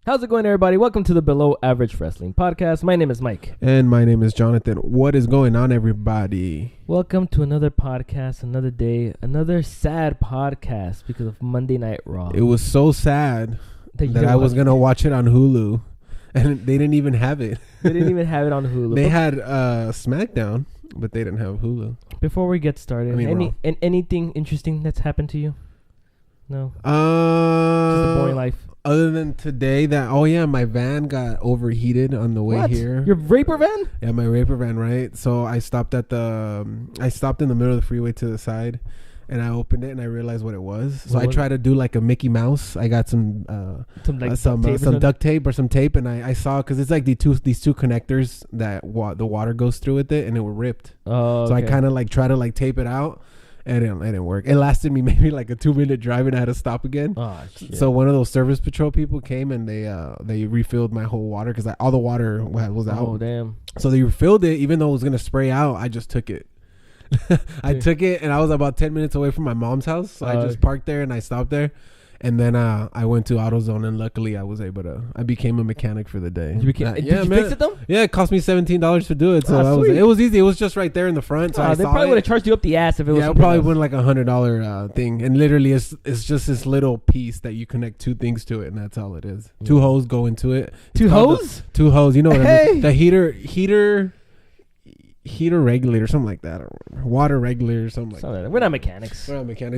How's it going, everybody? Welcome to the Below Average Wrestling Podcast. My name is Mike. And my name is Jonathan. What is going on, everybody? Welcome to another podcast, another day, another sad podcast because of Monday Night Raw. It was so sad that I was going to watch it on Hulu, and they didn't even have it. They didn't even have it on Hulu. They had SmackDown, but they didn't have Hulu. Before we get started, anything interesting that's happened to you? No? Just a boring life. Other than today, my van got overheated on the way here. Your raper van? Yeah, my raper van, right? So I stopped in the middle of the freeway to the side, and I opened it and I realized what it was. So I tried to do like a Mickey Mouse. I got some duct tape or some tape, and I saw, because it's like these two connectors that the water goes through with it, and it were ripped. Oh, okay. So I kind of like try to like tape it out. It didn't work. It lasted me maybe like a 2-minute drive, and I had to stop again. Oh, shit. So one of those service patrol people came, and they refilled my whole water because all the water was out. Oh, damn. So they refilled it. Even though it was going to spray out, I just took it. I took it, and I was about 10 minutes away from my mom's house. So I just parked there, and I stopped there. And then I went to AutoZone, and luckily I became a mechanic for the day. Did you fix it though? Yeah, it cost me $17 to do it. So it was easy. It was just right there in the front. So they probably would have charged you up the ass if it was. Yeah, it probably went like $100 thing. And literally, it's just this little piece that you connect two things to it, and that's all it is. Yeah. 2 hoses go into it. Two hoses? 2 hoses. You know what I mean? The heater regulator, something like that, or water regulator, something like that. We're not mechanics.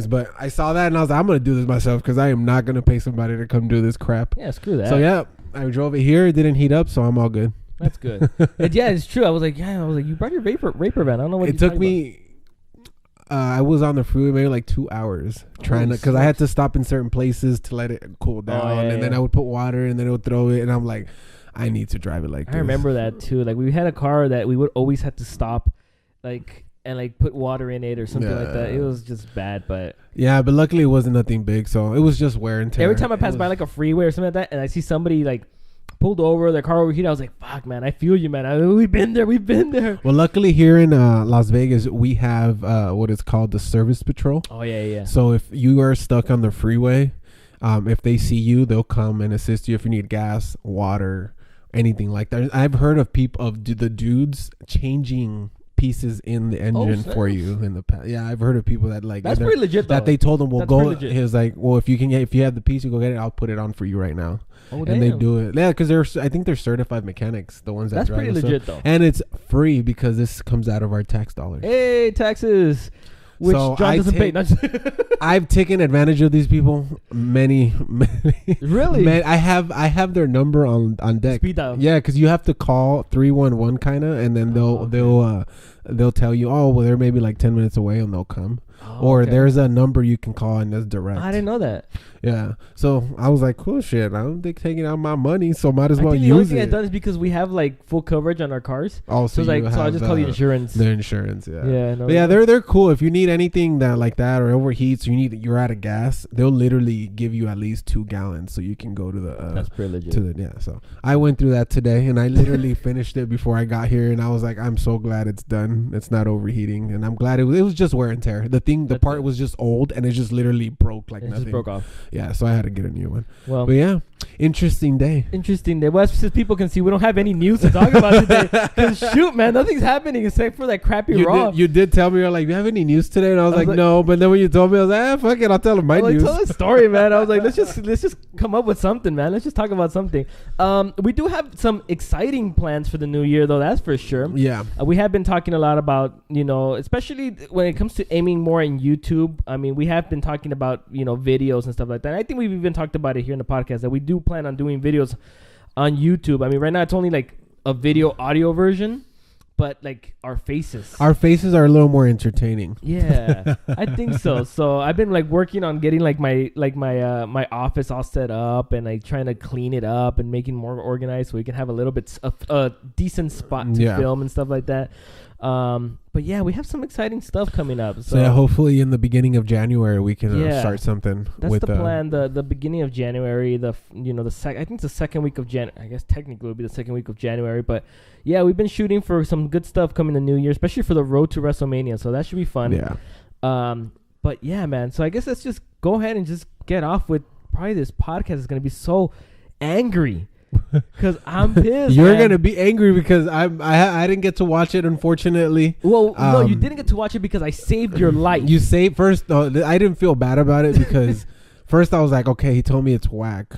But I saw that and I was like, I'm going to do this myself because I am not going to pay somebody to come do this crap. Yeah, screw that. So yeah, I drove it here. It didn't heat up, so I'm all good. That's good. Yeah, it's true. I was like, you brought your raper van. I don't know what it took me. I was on the freeway maybe like 2 hours because I had to stop in certain places to let it cool down, and then I would put water, and then it would throw it, and I'm like, I need to drive it like this. I remember that too. Like, we had a car that we would always have to stop, and put water in it or something like that. It was just bad, but luckily it wasn't nothing big, so it was just wear and tear. Every time I pass by like a freeway or something like that, and I see somebody like pulled over, their car overheated, I was like, "Fuck, man, I feel you, man. We've been there." Well, luckily here in Las Vegas, we have what is called the service patrol. Oh yeah. So if you are stuck on the freeway, if they see you, they'll come and assist you if you need gas, water, anything like that. I've heard of the dudes changing pieces in the engine for you in the past. Yeah, I've heard of people that like that's pretty legit though. That they told them, "Well, go." He was like, "Well, if you have the piece, you go get it. I'll put it on for you right now." Oh, and they do it. Yeah, because I think they're certified mechanics. The ones that that's drive pretty legit though, and it's free because this comes out of our tax dollars. Hey, taxes. Which John doesn't pay. I've taken advantage of these people. Many. Really? I have their number on deck. Speed dial. Yeah, because you have to call 311 kind of, and then they'll tell you, oh, well, they're maybe like 10 minutes away, and they'll come. Or there's a number you can call, and that's direct. I didn't know that. Yeah. So I was like, cool shit. I don't think taking out my money, so might as well use it. The only thing I've done is because we have like full coverage on our cars. Oh, so I just call the insurance. The insurance, yeah. Yeah. No, but yeah, they're cool. If you need anything that like that or overheats, or you're out of gas, they'll literally give you at least 2 gallons so you can go to the. That's pretty legit. So I went through that today, and I literally finished it before I got here, and I was like, I'm so glad it's done. It's not overheating, and I'm glad it was just wear and tear. The part was just old, and it just literally broke like nothing. It just broke off. Yeah, so I had to get a new one. Well, but yeah, interesting day. Well, since people can see, we don't have any news to talk about today. Because shoot, man, nothing's happening except for that crappy Raw. You did tell me, you're like, you have any news today? And I was like, no. But then when you told me, I was like, fuck it, I'll tell them my news. Tell a story, man. I was like, let's just come up with something, man. Let's just talk about something. We do have some exciting plans for the new year, though. That's for sure. Yeah. We have been talking a lot about, especially when it comes to aiming more in YouTube. I mean, we have been talking about, videos and stuff like that. And I think we've even talked about it here in the podcast that we do plan on doing videos on YouTube. I mean, right now it's only like a video audio version, but like our faces are a little more entertaining. Yeah, I think so. So I've been like working on getting my office all set up and like trying to clean it up and making more organized so we can have a little bit of a decent spot to film and stuff like that. But yeah, we have some exciting stuff coming up. So yeah, hopefully in the beginning of January we can start something. That's the plan. The beginning of January. I think it's the second week of January. I guess technically it would be the second week of January. But yeah, we've been shooting for some good stuff coming the new year, especially for the road to WrestleMania. So that should be fun. Yeah. But yeah, man. So I guess let's just go ahead and just get off with probably this podcast is going to be so angry because I'm pissed. You're gonna be angry because I didn't get to watch it, unfortunately. Well, no, you didn't get to watch it because I saved your life. You saved first. I didn't feel bad about it because first I was like, okay, he told me it's whack.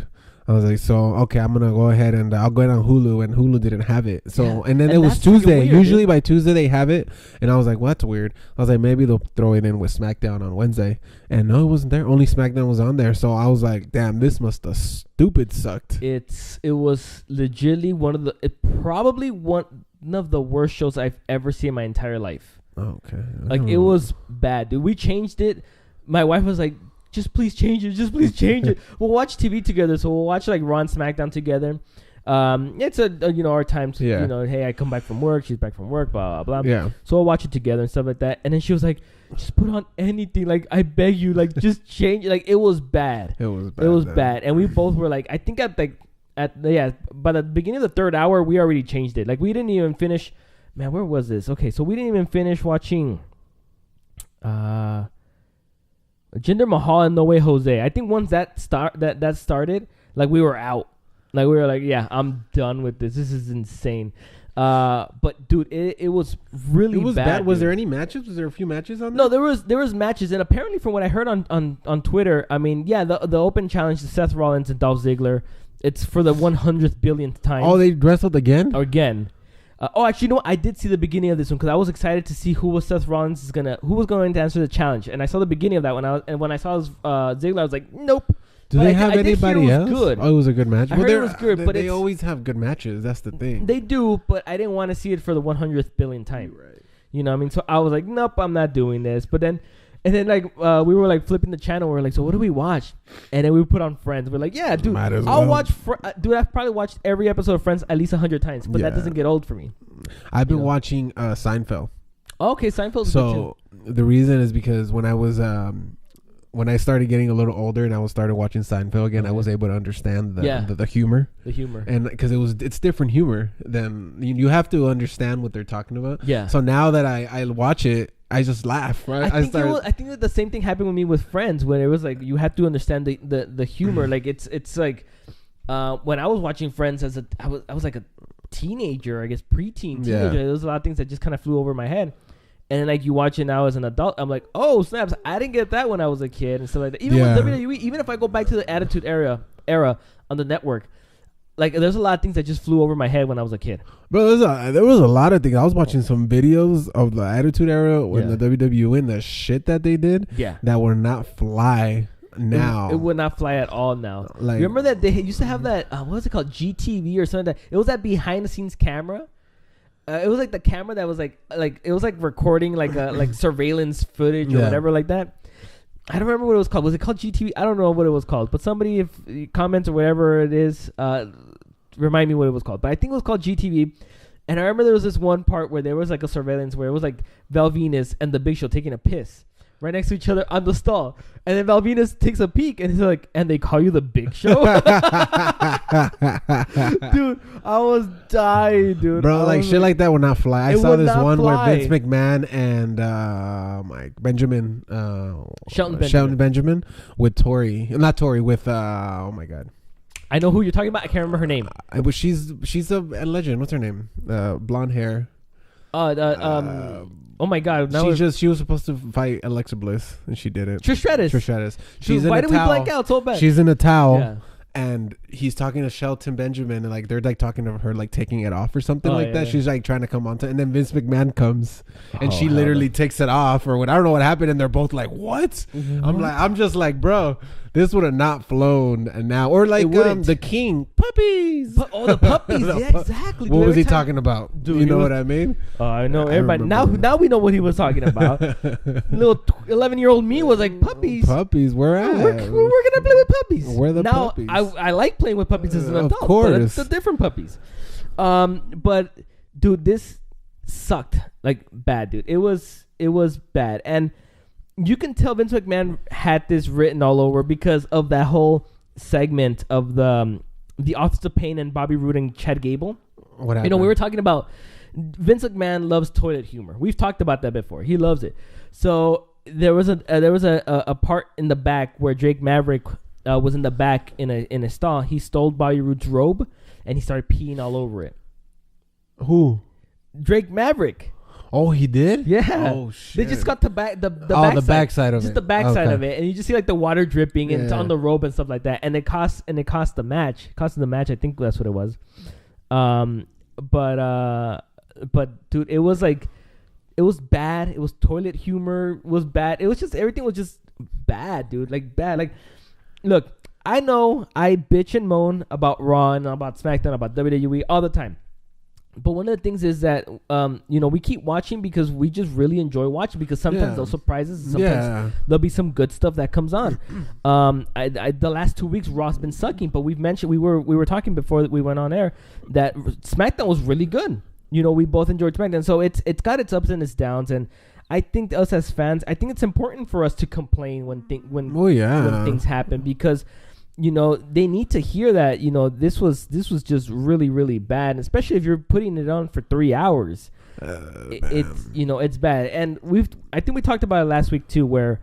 I was like, so okay, I'm gonna go ahead and I'll go on Hulu, and Hulu didn't have it. So and then it was Tuesday. Weird, Usually by Tuesday they have it, and I was like, well, that's weird. I was like, maybe they'll throw it in with SmackDown on Wednesday, and no, it wasn't there. Only SmackDown was on there. So I was like, damn, this must have stupid sucked. It was legitimately probably one of the worst shows I've ever seen in my entire life. Okay, like it was bad, dude. We changed it. My wife was like, just please change it. Just please change it. We'll watch TV together. So we'll watch like Raw and SmackDown together. It's our time to, hey, I come back from work. She's back from work, blah, blah, blah. Yeah. So we'll watch it together and stuff like that. And then she was like, just put on anything. Like, I beg you, like, just change it. Like, it was bad. It was bad. It was bad. And we both were like, I think by the beginning of the third hour, we already changed it. Like, we didn't even finish. Man, where was this? Okay, so we didn't even finish watching Jinder Mahal and No Way Jose. I think once that started, like we were out. Like we were like, yeah, I'm done with this. This is insane. But dude, it was really bad. It was bad. Was there any matches? Was there a few matches on there? No, there was matches, and apparently from what I heard on Twitter, I mean, yeah, the open challenge to Seth Rollins and Dolph Ziggler, it's for the 100th billionth time. Oh, they wrestled again? Again. Actually, you know what? I did see the beginning of this one because I was excited to see who was going to answer the challenge, and I saw the beginning of that when I saw Ziggler, I was like, nope. Do they have anybody else? Good. Oh, it was a good match. I heard it was good, but they always have good matches. That's the thing. They do, but I didn't want to see it for the 100th billionth time. Right. You know what I mean? So I was like, nope, I'm not doing this. But then, like we were like flipping the channel. We were like, so what do we watch? And then we put on Friends. We're like, yeah, dude, I'll watch. Dude, I've probably watched every episode of Friends at least 100 times, but that doesn't get old for me. I've been watching Seinfeld. Okay, Seinfeld. So the reason is because when I was when I started getting a little older and I started watching Seinfeld again, I was able to understand the humor. The humor. And because it's different humor than you have to understand what they're talking about. Yeah. So now that I watch it, I just laugh. Right. I think that the same thing happened with me with Friends, when it was like you have to understand the humor. Like it's like when I was watching Friends I was like a teenager, I guess preteen teenager. There was a lot of things that just kind of flew over my head. And then, like, you watch it now as an adult, I'm like, oh, snaps, I didn't get that when I was a kid and stuff like that. Even with WWE, even if I go back to the Attitude Era on the network, like, there's a lot of things that just flew over my head when I was a kid. Bro, there was a lot of things. I was watching some videos of the Attitude Era when the WWE and the shit that they did that would not fly now. It would not fly at all now. Like, remember that they used to have that, what was it called, GTV or something? It was that behind-the-scenes camera. It was like the camera that was like it was like recording like surveillance footage or whatever like that. I don't remember what it was called. Was it called GTV? I don't know what it was called. But somebody, if comments or whatever it is, remind me what it was called. But I think it was called GTV. And I remember there was this one part where there was like a surveillance where it was like Val Venus and the Big Show taking a piss right next to each other on the stall. And then Val Venus takes a peek and he's like, and they call you the Big Show? Dude, I was dying, dude. Bro, like shit like that would not fly. I saw this one where Vince McMahon and Shelton Benjamin with Tori. Not Tori, with oh my God. I know who you're talking about. I can't remember her name. She's a legend. What's her name? Blonde hair. Oh my God! She was supposed to fight Alexa Bliss and she didn't. Trish Stratus. She's why did we blank out so bad? She's in a towel, and he's talking to Shelton Benjamin, and like they're like talking to her, like taking it off or something like that. She's like trying to come onto, and then Vince McMahon comes, and she literally takes it off or what? I don't know what happened, and they're both like, "What?" Mm-hmm. I'm just like, bro. This would have not flown now. Or like the King. Puppies. The puppies. Yeah, exactly. What was he talking about? Dude, you know what I mean? I know. Everybody. Now we know what he was talking about. Little 11-year-old me was like, puppies. Puppies. Where at? We're going to play with puppies. Where the puppies? I like playing with puppies as an adult. Of course. But it's the different puppies. But, dude, this sucked. Like, bad, dude. It was bad. And you can tell Vince McMahon had this written all over because of that whole segment of the Authors of Pain and Bobby Roode and Chad Gable. What happened? You know, we were talking about Vince McMahon loves toilet humor. We've talked about that before. He loves it. So there was a part in the back where Drake Maverick was in the back in a stall. He stole Bobby Roode's robe and he started peeing all over it. Who? Drake Maverick. Oh, he did? Yeah. Oh shit. They just got the backside of just it. the backside of it, and you just see like the water dripping and it's on the robe and stuff like that. And it cost the match. Costed the match. I think that's what it was. But dude, it was like, it was bad. It was toilet humor. It was bad. It was just, everything was just bad, dude. Like bad. Like, look, I know I bitch and moan about Raw and about SmackDown, about WWE all the time. But one of the things is that, we keep watching because we just really enjoy watching, because sometimes they'll surprise us. Sometimes there'll be some good stuff that comes on. The last 2 weeks, Raw's been sucking, but we've mentioned, we were talking before we went on air that SmackDown was really good. We both enjoyed SmackDown. So it's got its ups and its downs. And I think us as fans, I think it's important for us to complain when things happen, because they need to hear that, this was just really, really bad, especially if you're putting it on for 3 hours. It's bad. And I think we talked about it last week too, where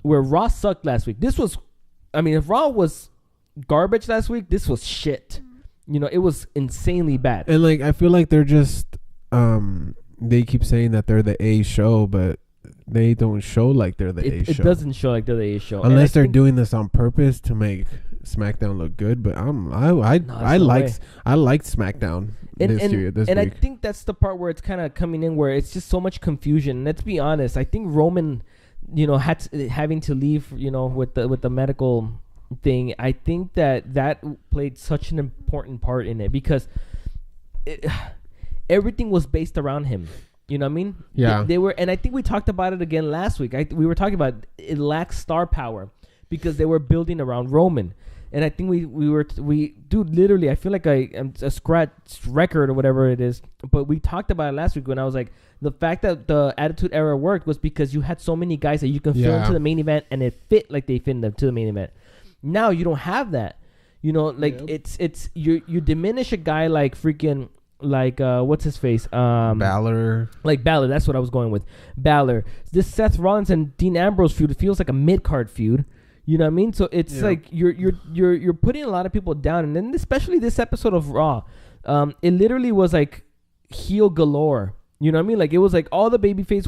Raw sucked last week. If Raw was garbage last week, this was shit. It was insanely bad. And like, I feel like they're just, they keep saying that they're the A show, but they don't show like they're the A show. It doesn't show like they're the A show. Unless they're doing this on purpose to make SmackDown look good. But I liked SmackDown this week. I think that's the part where it's kind of coming in, where it's just so much confusion. And let's be honest, I think Roman, having to leave, with the medical thing, I think that played such an important part in it, because everything was based around him. You know what I mean? Yeah. They were, and I think we talked about it again last week. We were talking about it lacks star power because they were building around Roman. And I think dude, literally, I feel like I'm a scratched record or whatever it is. But we talked about it last week when I was like, the fact that the Attitude Era worked was because you had so many guys that you can fill into the main event, and it fit like they fit into the main event. Now you don't have that. It's you diminish a guy like freaking, like what's his face, Balor. Like Balor, that's what I was going with. Balor. This Seth Rollins and Dean Ambrose feud, it feels like a mid-card feud. You know what I mean? So it's like you're putting a lot of people down, and then especially this episode of Raw, it literally was like heel galore. You know what I mean? Like, it was like all the babyface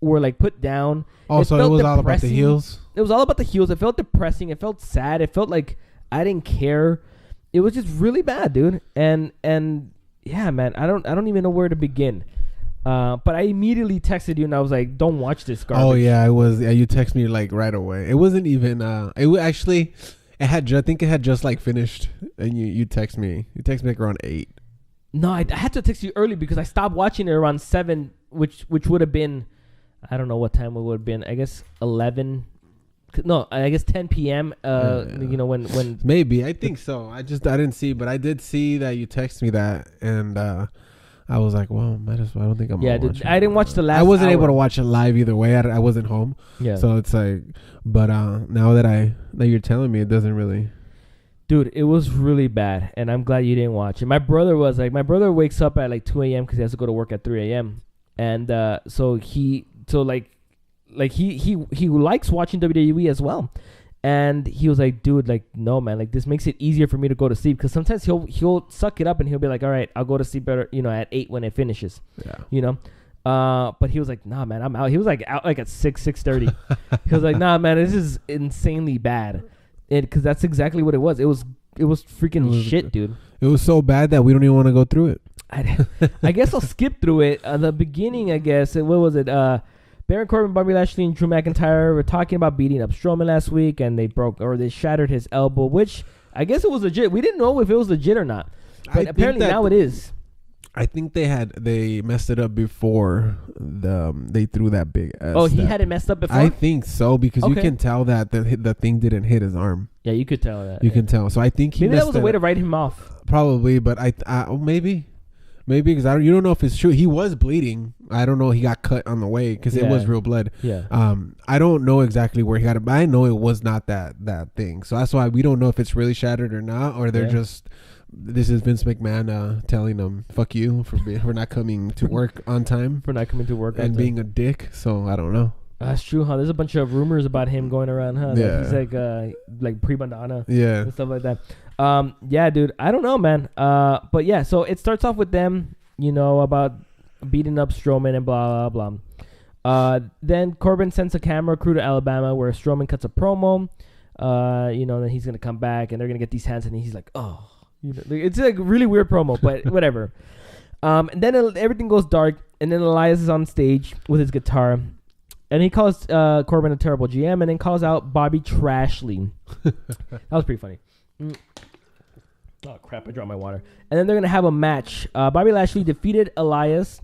were put down. Oh, so it was all about the heels? It was all about the heels. It felt depressing. It felt sad. It felt like I didn't care. It was just really bad, dude. And yeah, man, I don't even know where to begin. But I immediately texted you and I was like, "Don't watch this garbage." Oh yeah, I was. Yeah, you texted me like right away. It wasn't even. I think it had just like finished, and you text me. You text me like around 8. No, I had to text you early because I stopped watching it around 7, which would have been, I don't know what time it would have been. I guess 11. No, I guess 10 p.m. When maybe, I think so. I didn't see, but I did see that you texted me that, and I was like, well, might as well. I don't think I'm. Yeah, I didn't watch the last. I wasn't hour. able to watch it live either way. I wasn't home. Yeah. So it's like, but now that you're telling me, it doesn't really. Dude, it was really bad, and I'm glad you didn't watch it. My brother wakes up at like 2 a.m. because he has to go to work at 3 a.m. And so he likes watching WWE as well. And he was like, dude, like, no, man, like, this makes it easier for me to go to sleep, because sometimes he'll suck it up and he'll be like, all right, I'll go to sleep better, at 8 when it finishes. Yeah. But he was like, nah, man, I'm out. He was like out like at 6:30. He was like, nah, man, this is insanely bad. Because that's exactly what it was. It was freaking shit, dude. It was so bad that we don't even want to go through it. I guess I'll skip through it. The beginning, I guess. What was it? Baron Corbin, Bobby Lashley, and Drew McIntyre were talking about beating up Strowman last week, and they shattered his elbow, which I guess it was legit. We didn't know if it was legit or not, but apparently now it is. I think they messed it up before they threw that big. He had it messed up before. I think so, because you can tell that the thing didn't hit his arm. Yeah, you could tell that. You can tell. So I think maybe that was a way to write him off. Probably, but maybe because you don't know if it's true. He was bleeding. I don't know. He got cut on the way because it was real blood. Yeah. I don't know exactly where he got it, but I know it was not that thing. So that's why we don't know if it's really shattered or not, or they're just. This is Vince McMahon telling them "fuck you" for not coming to work on time, for not coming to work and being a dick. So I don't know. That's true, huh? There's a bunch of rumors about him going around, huh? Yeah. That he's like prima donna. Yeah. And stuff like that. Yeah, dude. I don't know, man. But yeah, so it starts off with them, about beating up Strowman and blah, blah, blah. Then Corbin sends a camera crew to Alabama where Strowman cuts a promo. Then he's going to come back and they're going to get these hands. And he's like, oh. It's like a really weird promo, but whatever. And then everything goes dark. And then Elias is on stage with his guitar. And he calls Corbin a terrible GM and then calls out Bobby Trashley. That was pretty funny. Oh, crap. I dropped my water. And then they're going to have a match. Bobby Lashley defeated Elias.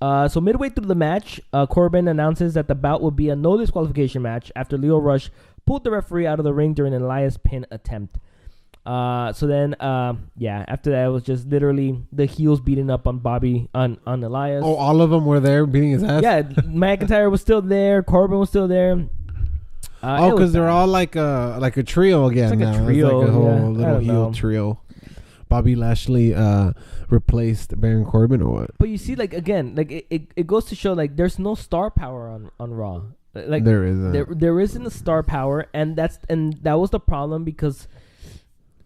So midway through the match, Corbin announces that the bout will be a no disqualification match after Leo Rush pulled the referee out of the ring during an Elias pin attempt. So then, after that, it was just literally the heels beating up on Bobby, on Elias. Oh, all of them were there beating his ass? Yeah, McIntyre was still there. Corbin was still there. Because they're all like a trio again. It's like a trio. It's like a whole little heel trio. Bobby Lashley replaced Baron Corbin or what? But you see, like, again, like it goes to show, like, there's no star power on Raw. Like there isn't. There isn't a star power, and that was the problem because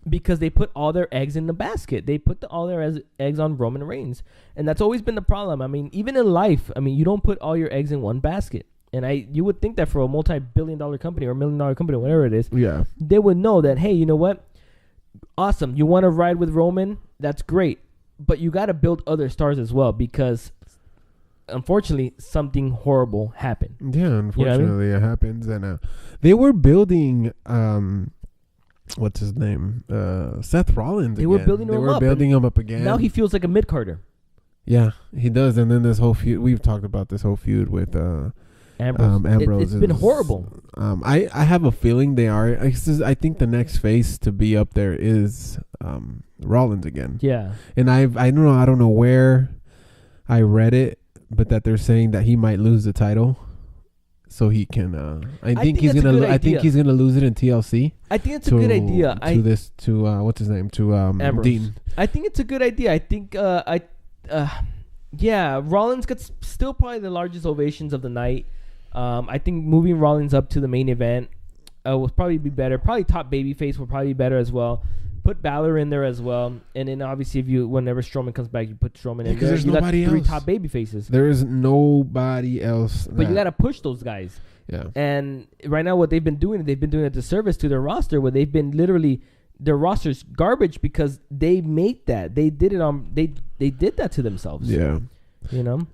they put all their eggs in the basket. They put all their eggs on Roman Reigns, and that's always been the problem. I mean, even in life, you don't put all your eggs in one basket. And you would think that for a multi-billion-dollar company or $1 million company, or whatever it is, yeah, they would know that, hey, you know what? Awesome. You want to ride with Roman? That's great. But you got to build other stars as well because, unfortunately, something horrible happened. Yeah, unfortunately, it happens. And they were building, what's his name? Seth Rollins. They were building him up again. Now he feels like a mid-carder. Yeah, he does. And then this whole feud, we've talked about this whole feud with Ambrose. It's been horrible. I have a feeling they are. I think the next face to be up there is Rollins again. Yeah. And I don't know where I read it, but that they're saying that he might lose the title, so he can. I think he's gonna lose it in TLC. I think it's a good idea. What's his name? To Ambrose. Dean. I think it's a good idea. I think Rollins gets still probably the largest ovations of the night. I think moving Rollins up to the main event will probably be better. Probably top babyface will probably be better as well. Put Balor in there as well, and then obviously whenever Strowman comes back, you put Strowman in there. Because there's nobody else. 3 top babyfaces. There is nobody else. But you got to push those guys. Yeah. And right now, what they've been doing a disservice to their roster, where they've been literally their roster's garbage because they made that. They did it on. They did that to themselves. Yeah.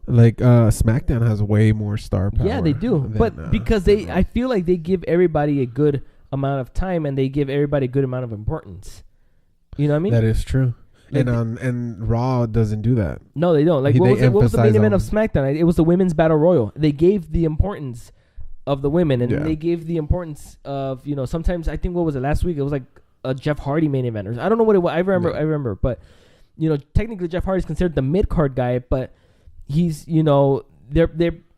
Like SmackDown has way more star power. Yeah, they do. But because I feel like they give everybody a good amount of time and they give everybody a good amount of importance. You know what I mean? That is true. Like and Raw doesn't do that. No, they don't. Like what was the main event of SmackDown? It was the women's battle royal. They gave the importance of the women, and they gave the importance of sometimes I think what was it last week? It was like a Jeff Hardy main event, or I don't know what it was. I remember, but technically Jeff Hardy's considered the mid card guy, but he's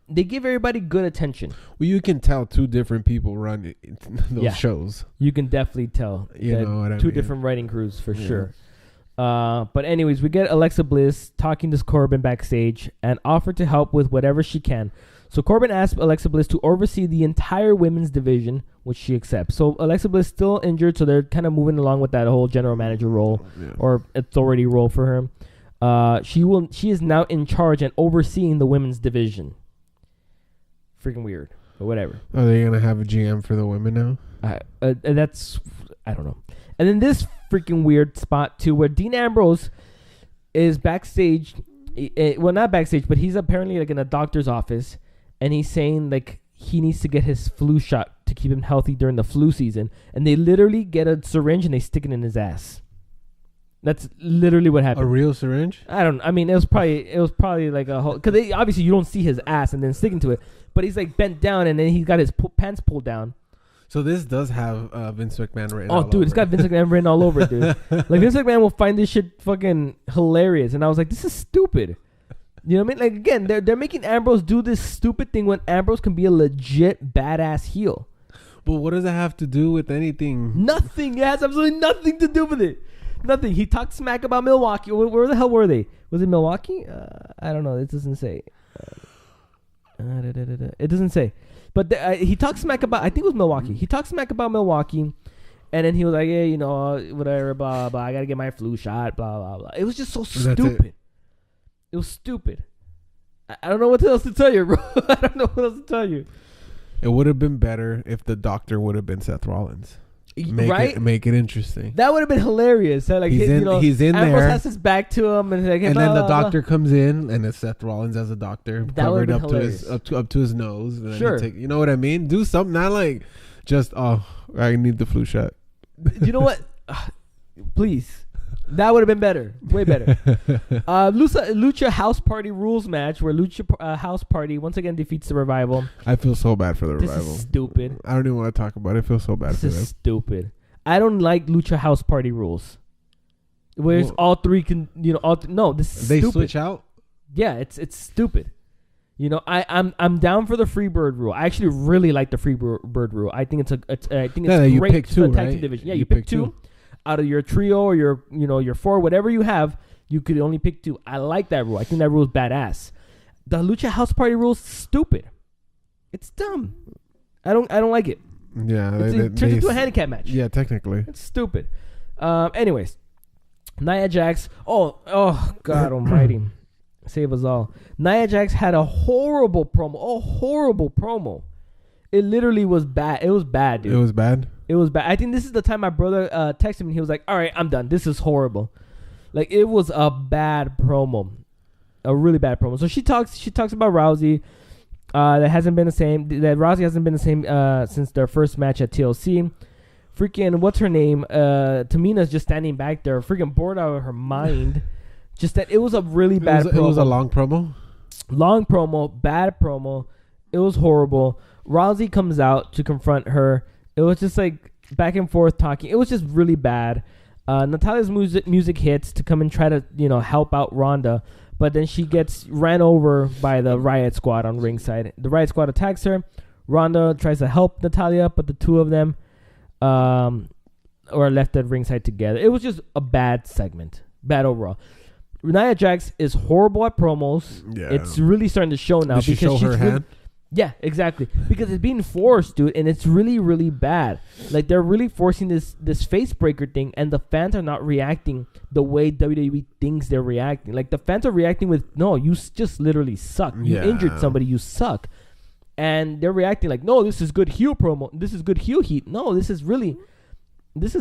they give everybody good attention. Well, you can tell 2 different people run those shows. You can definitely tell. You know what I mean? 2 different writing crews for sure. But anyways, we get Alexa Bliss talking to Corbin backstage and offer to help with whatever she can. So Corbin asks Alexa Bliss to oversee the entire women's division, which she accepts. So Alexa Bliss still injured, so they're kind of moving along with that whole general manager role or authority role for her. She is now in charge and overseeing the women's division. Freaking weird, but whatever. Are they gonna have a GM for the women now? That's I don't know. And then this freaking weird spot too, where Dean Ambrose is backstage. Well, not backstage, but he's apparently like in a doctor's office, and he's saying like he needs to get his flu shot to keep him healthy during the flu season. And they literally get a syringe and they stick it in his ass. That's literally what happened. A real syringe? I mean, it was probably like a whole, because obviously you don't see his ass and then sticking to it, but he's like bent down and then he's got his pants pulled down. So this does have Vince McMahon written all over. Oh, dude, it's got Vince McMahon written all over it, dude. Like, Vince McMahon will find this shit fucking hilarious. And I was like, this is stupid. You know what I mean? Like, again, they're making Ambrose do this stupid thing when Ambrose can be a legit badass heel. But what does it have to do with anything? Nothing. It has absolutely nothing to do with it. Nothing. He talked smack about Milwaukee. Where the hell were they? Was it Milwaukee? I don't know. It doesn't say. It doesn't say. But he talked smack about, I think it was Milwaukee. He talked smack about Milwaukee. And then he was like, hey, whatever, blah, blah. I got to get my flu shot, blah, blah, blah. It was just so stupid. It was stupid. I don't know what else to tell you, bro. I don't know what else to tell you. It would have been better if the doctor would have been Seth Rollins. Make it interesting. That would have been hilarious. Like, he's in Ambrose there. has his back to him, and like, and then the doctor comes in, and it's Seth Rollins as a doctor, covered up to his nose. And sure, you know what I mean? Do something, not like just I need the flu shot. You know what? Please, that would have been better, way better. Lucha House Party rules match where Lucha House Party once again defeats the Revival. I feel so bad for the Revival. This is stupid. I don't even want to talk about it. I feel so bad for them. This is stupid. I don't like Lucha House Party rules. Where all three can, no, this is stupid. They switch out? Yeah, it's stupid. I'm down for the Freebird rule. I actually really like the Freebird rule. I think it's great for the tag team division. Yeah, you pick two out of your trio or your four, whatever you have. You could only pick two. I like that rule. I think that rule is badass. The Lucha House Party rule is stupid. It's dumb. I don't like it. Yeah, it turns into a handicap match. Yeah, technically, it's stupid. Anyways, Nia Jax. Oh God Almighty, save us all. Nia Jax had a horrible promo. It literally was bad. It was bad, dude. It was bad. I think this is the time my brother texted me. He was like, "All right, I'm done. This is horrible." Like, it was a bad promo, a really bad promo. So she talks about Rousey. That hasn't been the same. That Rousey hasn't been the same since their first match at TLC. Freaking, what's her name? Tamina's just standing back there, freaking bored out of her mind. Just that it was a really bad promo. It was a long promo. Long promo, bad promo. It was horrible. Rousey comes out to confront her. It was just like back and forth talking. It was just really bad. Natalia's music hits to come and try to help out Ronda. But then she gets ran over by the Riot Squad on ringside. The Riot Squad attacks her. Ronda tries to help Natalya, but the two of them are left at ringside together. It was just a bad segment. Bad overall. Nia Jax is horrible at promos. Yeah. It's really starting to show now. Did she show her hand? Yeah, exactly. Because it's being forced, dude, and it's really, really bad. Like, they're really forcing this face breaker thing, and the fans are not reacting the way WWE thinks they're reacting. Like, the fans are reacting with, no, you just literally suck. You injured somebody, you suck. And they're reacting like, no, this is good heel promo. This is good heel heat. No, this is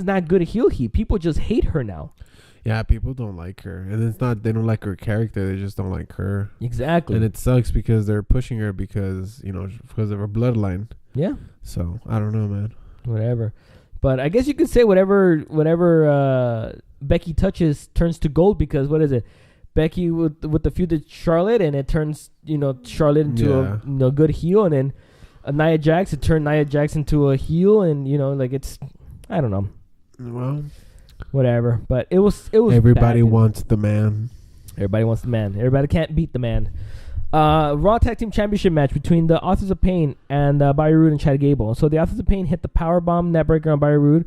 not good heel heat. People just hate her now. Yeah, people don't like her. And it's not, they don't like her character. They just don't like her. Exactly. And it sucks because they're pushing her because of her bloodline. Yeah. So, I don't know, man. Whatever. But I guess you could say whatever Becky touches turns to gold because, what is it? Becky with the feud with Charlotte, and it turns, Charlotte into a good heel. And then Nia Jax, it turned Nia Jax into a heel. And, it's, I don't know. Well, whatever, but it was. Everybody bad, wants the man. Everybody wants the man. Everybody can't beat the man. Raw Tag Team Championship match between the Authors of Pain and Bobby Roode and Chad Gable. So the Authors of Pain hit the powerbomb neckbreaker on Bobby Roode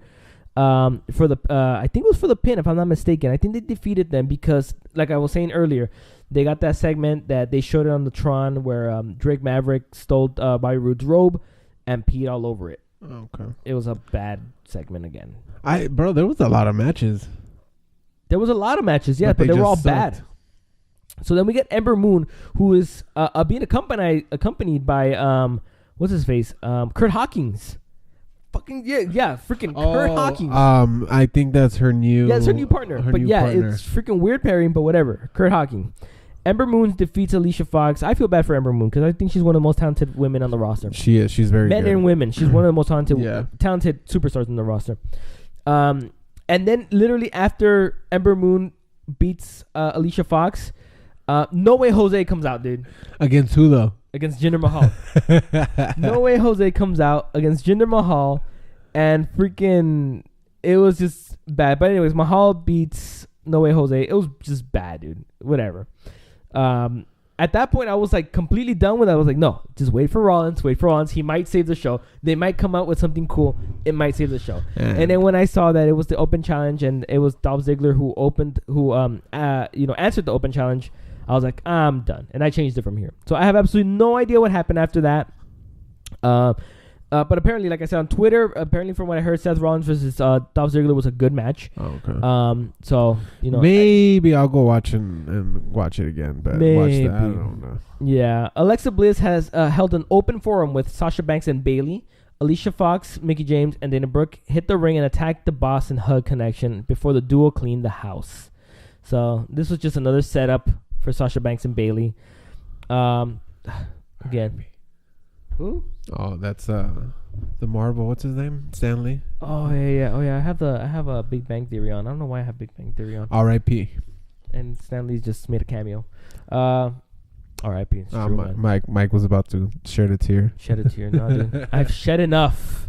for the. I think it was for the pin, if I'm not mistaken. I think they defeated them because, like I was saying earlier, they got that segment that they showed it on the Tron where Drake Maverick stole Bobby Roode's robe and peed all over it. Okay. It was a bad segment again. There was a lot of matches. There was a lot of matches, yeah, but they were all bad. So then we get Ember Moon, who is being accompanied by what's his face, Kurt Hawkins. Fucking freaking Kurt Hawkins. I think that's her new. Yeah, it's her new partner. It's freaking weird pairing, but whatever. Kurt Hawkins. Ember Moon defeats Alicia Fox. I feel bad for Ember Moon because I think she's one of the most talented women on the roster. She is. She's very men good. and women. She's one of the most talented superstars on the roster. And then literally after Ember Moon beats Alicia Fox, No Way Jose comes out, dude. Against who though? Against Jinder Mahal. No Way Jose comes out against Jinder Mahal, and freaking it was just bad. But anyways, Mahal beats No Way Jose. It was just bad, dude. Whatever. At that point, I was like completely done with it. I was like, no, just wait for Rollins. He might save the show. They might come out with something cool. It might save the show. And then when I saw that it was the open challenge and it was Dolph Ziggler who answered the open challenge, I was like, I'm done. And I changed it from here. So I have absolutely no idea what happened after that. But apparently, like I said on Twitter, apparently from what I heard, Seth Rollins versus Dolph Ziggler was a good match. Oh, okay. So, maybe I'll go watch and watch it again. But maybe. Watch that, I don't know. Yeah. Alexa Bliss has held an open forum with Sasha Banks and Bayley. Alicia Fox, Mickie James, and Dana Brooke hit the ring and attacked the Boss and Hug connection before the duo cleaned the house. So this was just another setup for Sasha Banks and Bayley. Again. Who? Oh, that's the Marvel. What's his name? Stanley. Oh yeah. I have a Big Bang Theory on. I don't know why I have Big Bang Theory on. R.I.P. And Stanley just made a cameo. R.I.P. Mike was about to shed a tear. Shed a tear. No, dude. I've shed enough,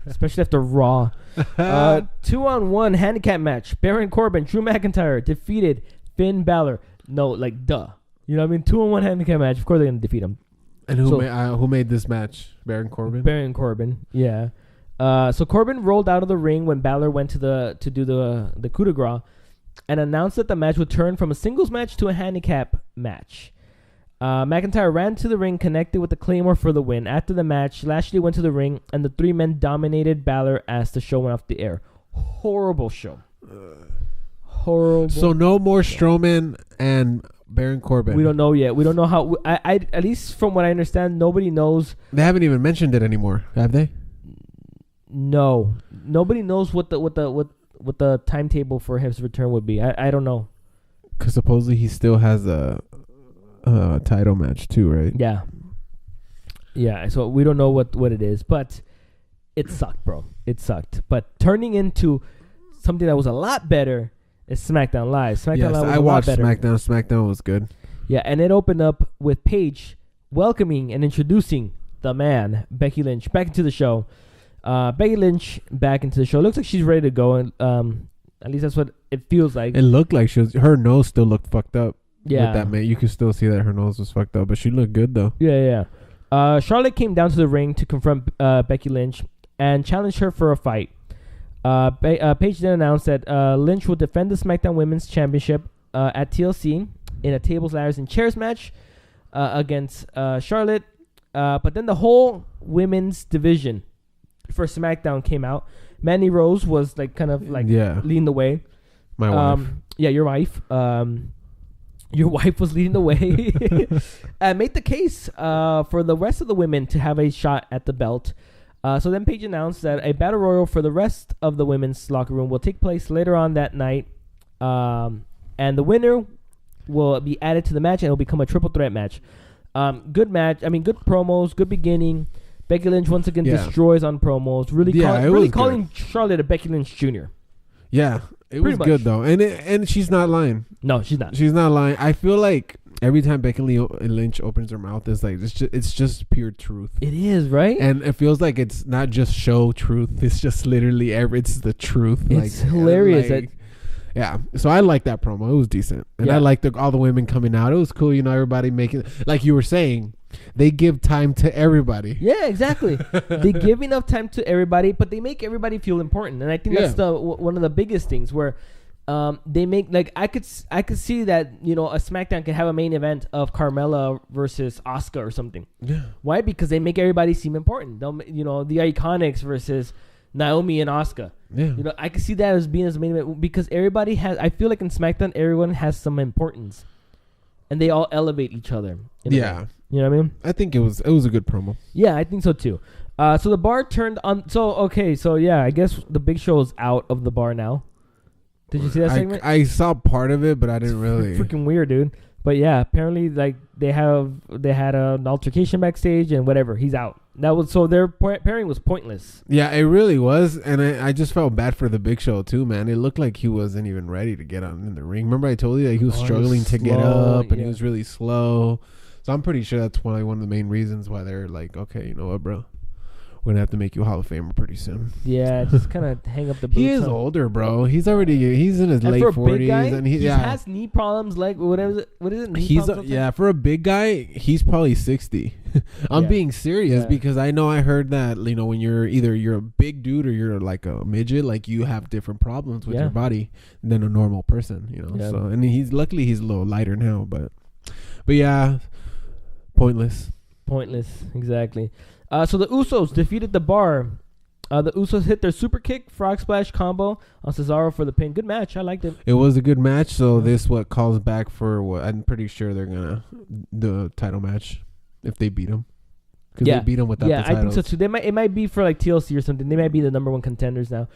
especially after Raw. 2-on-1 handicap match. Baron Corbin, Drew McIntyre defeated Finn Balor. No, like duh. You know what I mean? 2-on-1 handicap match. Of course they're gonna defeat him. And who made this match? Baron Corbin? Baron Corbin, yeah. So Corbin rolled out of the ring when Balor went to do the coup de grace and announced that the match would turn from a singles match to a handicap match. McIntyre ran to the ring, connected with the Claymore for the win. After the match, Lashley went to the ring, and the three men dominated Balor as the show went off the air. Horrible show. Horrible. So no more Strowman and Baron Corbin. We don't know yet. We don't know how. I at least from what I understand, nobody knows. They haven't even mentioned it anymore, have they? No, nobody knows what the timetable for his return would be. I don't know. Because supposedly he still has a title match too, right? Yeah. So we don't know what it is, but it sucked, bro. It sucked. But turning into something that was a lot better. It's SmackDown Live. SmackDown Live was I watched better. SmackDown. SmackDown was good. Yeah, and it opened up with Paige welcoming and introducing the man, Becky Lynch, back into the show. Becky Lynch back into the show. Looks like she's ready to go, and at least that's what it feels like. It looked like her nose still looked fucked up. Yeah. With that man, you could still see that her nose was fucked up, but she looked good though. Yeah. Charlotte came down to the ring to confront Becky Lynch and challenged her for a fight. Paige then announced that Lynch will defend the SmackDown Women's Championship at TLC in a tables, ladders, and chairs match against Charlotte. But then the whole women's division for SmackDown came out. Mandy Rose was leading the way. My wife. Yeah, your wife. Your wife was leading the way. And made the case for the rest of the women to have a shot at the belt. So then Paige announced that a battle royal for the rest of the women's locker room will take place later on that night. And the winner will be added to the match and it will become a triple threat match. Good match. I mean, good promos, good beginning. Becky Lynch once again destroys on promos. Really calling Charlotte a Becky Lynch Jr. Yeah, it was good though. And she's not lying. No, she's not. She's not lying. I feel like every time Becky Lynch opens her mouth, it's just pure truth. It is, right? And it feels like it's not just show truth. It's just literally it's the truth. It's hilarious. Yeah. So I like that promo. It was decent. And I liked all the women coming out. It was cool. You know, everybody making, like you were saying, they give time to everybody. Yeah, exactly. They give enough time to everybody, but they make everybody feel important. And I think that's one of the biggest things where they make, like, I could see that, you know, a SmackDown can have a main event of Carmella versus Asuka or something. Yeah. Why? Because they make everybody seem important. They'll, you know, the Iconics versus Naomi and Asuka. Yeah. You know, I could see that as being as a main event because everybody has, I feel like in SmackDown, everyone has some importance. And they all elevate each other. Yeah. You know what I mean? I think it was a good promo. Yeah, I think so too. So the bar turned on. So yeah, I guess the Big Show is out of the bar now. Did you see that segment? I saw part of it, but I didn't really. Freaking weird, dude. But yeah, apparently like they had an altercation backstage and whatever. He's out. That was so their pairing was pointless. Yeah, it really was, and I just felt bad for the Big Show too, man. It looked like he wasn't even ready to get on in the ring. Remember I told you that he was struggling to get up, and he was really slow. So I'm pretty sure that's one of the main reasons why they're like, okay, you know what, bro, we're gonna have to make you a Hall of Famer pretty soon. Yeah, just kind of hang up the boots. He is older, bro. He's in his late 40s, and he has knee problems. Like what is it? For a big guy, he's probably 60. I'm being serious because I heard that, you know, when you're a big dude or you're like a midget, like you have different problems with your body than a normal person, you know. Yeah. So and he's luckily a little lighter now, but But yeah, pointless. Exactly. So the Usos defeated the Bar. The Usos hit their super kick, frog splash combo on Cesaro for the pin. Good match. I liked it. It was a good match. So this what calls back for what I'm pretty sure they're gonna the title match if they beat them. Because they beat them without the titles. I think so too. It might be for like TLC or something. They might be the number one contenders now.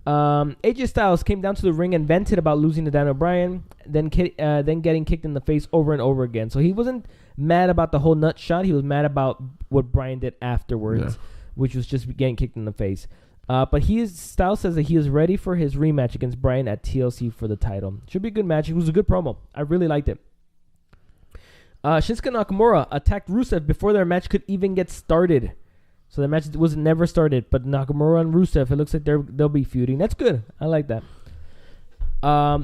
AJ Styles came down to the ring and vented about losing to Daniel Bryan, then getting kicked in the face over and over again. So he wasn't mad about the whole nut shot. He was mad about what Bryan did afterwards, which was just getting kicked in the face. But Styles says that he is ready for his rematch against Bryan at TLC for the title. Should be a good match. It was a good promo. I really liked it. Shinsuke Nakamura attacked Rusev before their match could even get started. So the match was never started. But Nakamura and Rusev, it looks like they'll be feuding. That's good. I like that.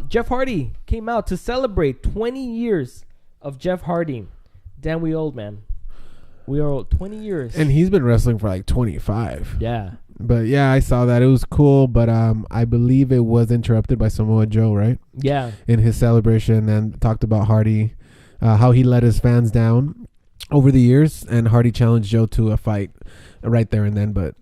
Jeff Hardy came out to celebrate 20 years of Jeff Hardy. Damn, we old, man. We are old. 20 years. And he's been wrestling for like 25. Yeah. But yeah, I saw that. It was cool. But I believe it was interrupted by Samoa Joe, right? Yeah. In his celebration, and talked about Hardy. How he let his fans down over the years, and Hardy challenged Joe to a fight right there and then, but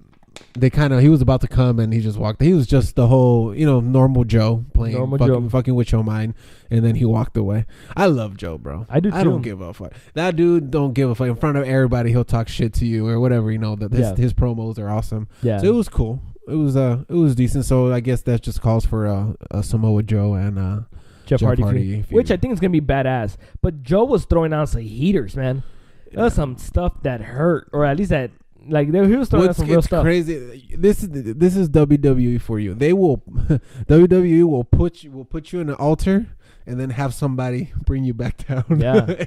he was about to come and he just walked. He was just the whole, normal Joe playing fucking with your mind, and then he walked away. I love Joe, bro. I do too. I don't give a fuck. That dude don't give a fuck. In front of everybody, he'll talk shit to you or whatever, his promos are awesome. Yeah. So it was cool. It was decent. So I guess that just calls for a Samoa Joe and Jeff Hardy feud, which I think is going to be badass. But Joe was throwing out some heaters, man. There was some stuff that hurt, or at least that, like, he was throwing out some real stuff. Crazy. This is WWE for you. They will WWE will put you in an altar and then have somebody bring you back down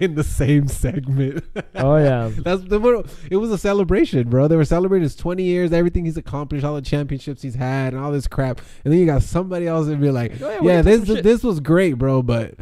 in the same segment. Oh yeah. It was a celebration, bro. They were celebrating his 20 years, everything he's accomplished, all the championships he's had, and all this crap. And then you got somebody else and be like, this was great, bro, but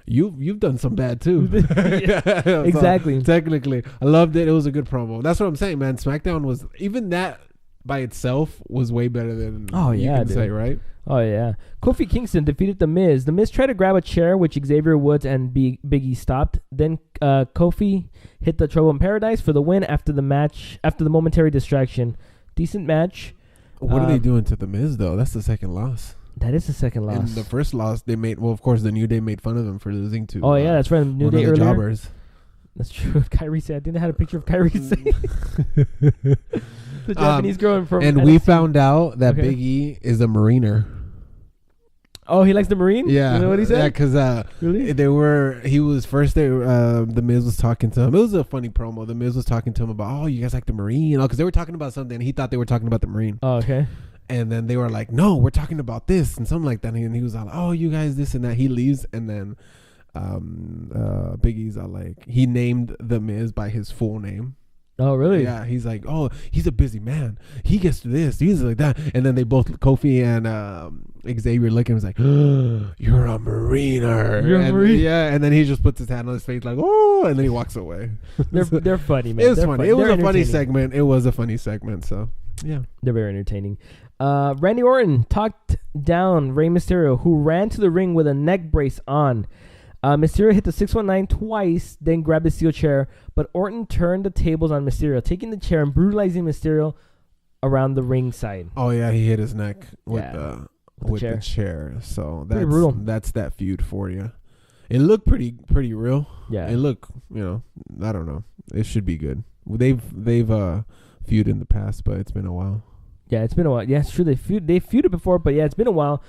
you've done some bad too. Exactly. So, technically, I loved it. It was a good promo. That's what I'm saying, man. SmackDown was, even that by itself was way better than you can say, right? Oh, yeah. Kofi Kingston defeated The Miz. The Miz tried to grab a chair, which Xavier Woods and Big E stopped. Then Kofi hit the Trouble in Paradise for the win after the momentary distraction. Decent match. What are they doing to The Miz, though? That's the second loss. That is the second loss. And the first loss, of course, the New Day made fun of them for losing to. Oh, yeah, that's right. New Day earlier. Jobbers. That's true. Kairi said, I think they had a picture of Kairi saying. The Japanese girl from and NXT. We found out that Big E is a Mariner. Oh, he likes the Marine? Yeah. You know what he said? Yeah, because really? he was first there. The Miz was talking to him. It was a funny promo. The Miz was talking to him about, oh, you guys like the Marine? Because they were talking about something, and he thought they were talking about the Marine. Oh, okay. And then they were like, no, we're talking about this, and something like that. And he was like, oh, you guys this and that. He leaves, and then Big E's like, he named the Miz by his full name. Oh, really? Yeah, he's like, oh, he's a busy man. He gets to this. He's like that. And then they both, Kofi and Xavier, look at him, was like, oh, you're a Mariner. You're a Marine. Yeah, and then he just puts his hand on his face like, oh, and then he walks away. They're funny, man. It was funny. It was a funny segment. It was a funny segment, so, yeah. They're very entertaining. Randy Orton talked down Rey Mysterio, who ran to the ring with a neck brace on. Mysterio hit the 619 twice, then grabbed the steel chair, but Orton turned the tables on Mysterio, taking the chair and brutalizing Mysterio around the ringside. Oh, yeah, he hit his neck with the chair. So that's that feud for you. It looked pretty real. Yeah. It looked, I don't know. It should be good. They've feuded in the past, but it's been a while. Yeah, it's been a while. Yeah, it's true. They feuded before, but yeah, it's been a while.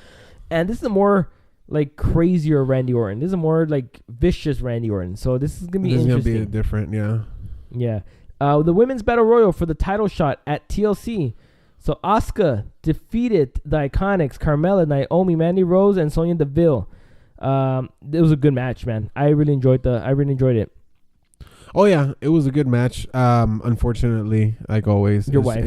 And this is a more like crazier Randy Orton. This is a more like vicious Randy Orton. So this is gonna be interesting. This is gonna be different, yeah. Yeah. The women's battle royal for the title shot at TLC. So Asuka defeated the Iconics, Carmella, Naomi, Mandy Rose, and Sonya Deville. It was a good match, man. I really enjoyed it. Oh yeah, it was a good match. Unfortunately, like always, your wife.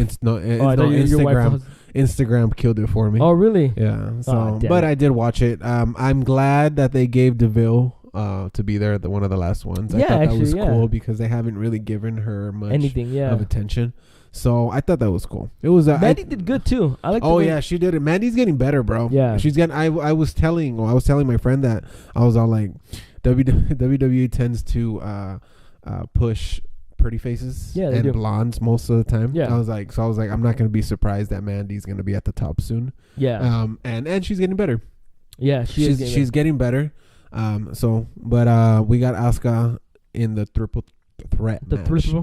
Instagram killed it for me. Oh really? Yeah. So, but I did watch it. I'm glad that they gave Deville to be there, one of the last ones. I thought that was cool because they haven't really given her much of attention. So I thought that was cool. It was Mandy did good too. I like. Oh yeah, she did it. Mandy's getting better, bro. Yeah, she's getting. I was telling my friend that I was all like, WWE tends to push pretty faces and blondes most of the time. Yeah. I was like, I'm not gonna be surprised that Mandy's gonna be at the top soon. Yeah. And she's getting better. Yeah, she's getting better. We got Asuka in the triple threat match.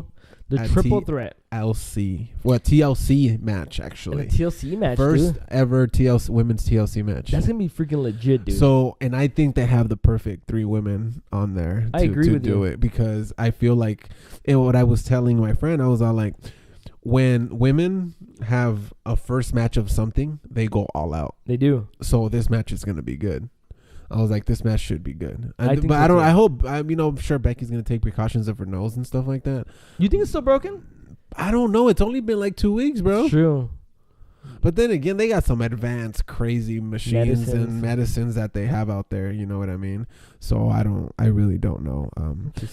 The triple threat. TLC match, actually. And a TLC match, First ever women's TLC match. That's going to be freaking legit, dude. So, and I think they have the perfect 3 women on there to do it. Because I feel like, what I was telling my friend, I was all like, when women have a first match of something, they go all out. They do. So this match is going to be good. I was like, this match should be good. I'm sure Becky's going to take precautions of her nose and stuff like that. You think it's still broken? I don't know. It's only been like 2 weeks, bro. True. But then again, they got some advanced, crazy machines and medicines that they have out there. You know what I mean? So I really don't know.